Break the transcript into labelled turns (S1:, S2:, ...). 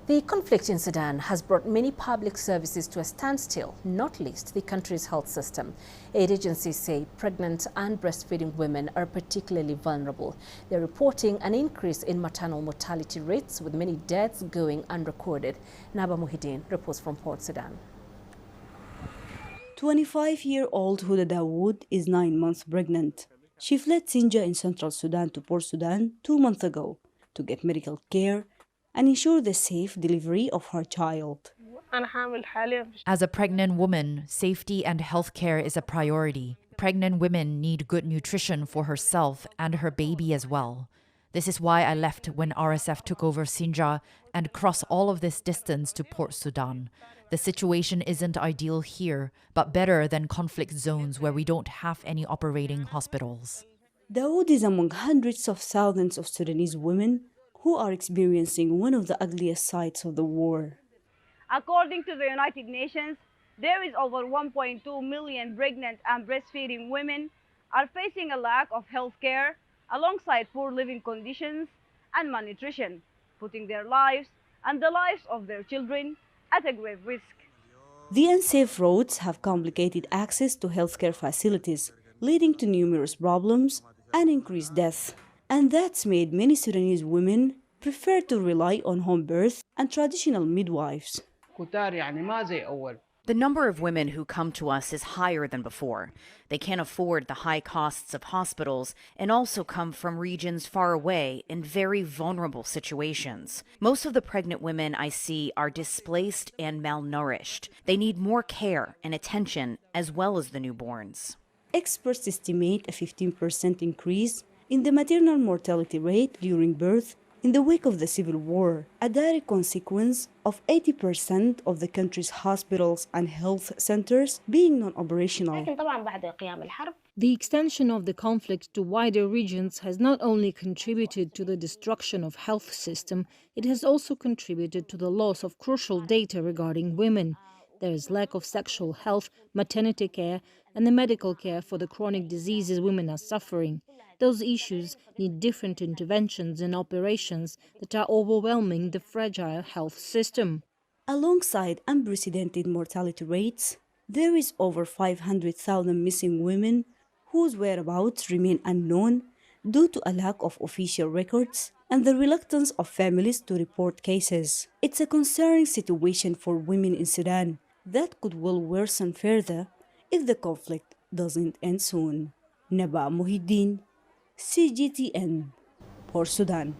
S1: The conflict in Sudan has brought many public services to a standstill, not least the country's health system. Aid agencies say pregnant and breastfeeding women are particularly vulnerable. They're reporting an increase in maternal mortality rates, with many deaths going unrecorded. Naba Muhyiddin reports from Port Sudan.
S2: 25-year-old Huda Dawood is 9 months pregnant. She fled Sinja in central Sudan to Port Sudan 2 months ago to get medical care and ensure the safe delivery of her child.
S3: As a pregnant woman, safety and health care is a priority. Pregnant women need good nutrition for herself and her baby as well. This is why I left when RSF took over Sinja and crossed all of this distance to Port Sudan. The situation isn't ideal here, but better than conflict zones where we don't have any operating hospitals.
S2: Dawood is among hundreds of thousands of Sudanese women who are experiencing one of the ugliest sides of the war.
S4: According to the United Nations, there is over 1.2 million pregnant and breastfeeding women are facing a lack of health care alongside poor living conditions and malnutrition, putting their lives and the lives of their children at a grave risk.
S2: The unsafe roads have complicated access to healthcare facilities, leading to numerous problems and increased deaths. And that's made many Sudanese women prefer to rely on home birth and traditional midwives.
S5: The number of women who come to us is higher than before. They can't afford the high costs of hospitals and also come from regions far away in very vulnerable situations. Most of the pregnant women I see are displaced and malnourished. They need more care and attention as well as the newborns.
S2: Experts estimate a 15% increase in the maternal mortality rate during birth in the wake of the civil war, a direct consequence of 80% of the country's hospitals and health centers being non-operational.
S6: The extension of the conflict to wider regions has not only contributed to the destruction of health system, it has also contributed to the loss of crucial data regarding women. There is lack of sexual health, maternity care, and the medical care for the chronic diseases women are suffering. Those issues need different interventions and operations that are overwhelming the fragile health system.
S2: Alongside unprecedented mortality rates, there is over 500,000 missing women whose whereabouts remain unknown due to a lack of official records and the reluctance of families to report cases. It's a concerning situation for women in Sudan that could well worsen further if the conflict doesn't end soon. Naba Muhyiddin, CGTN, Port Sudan.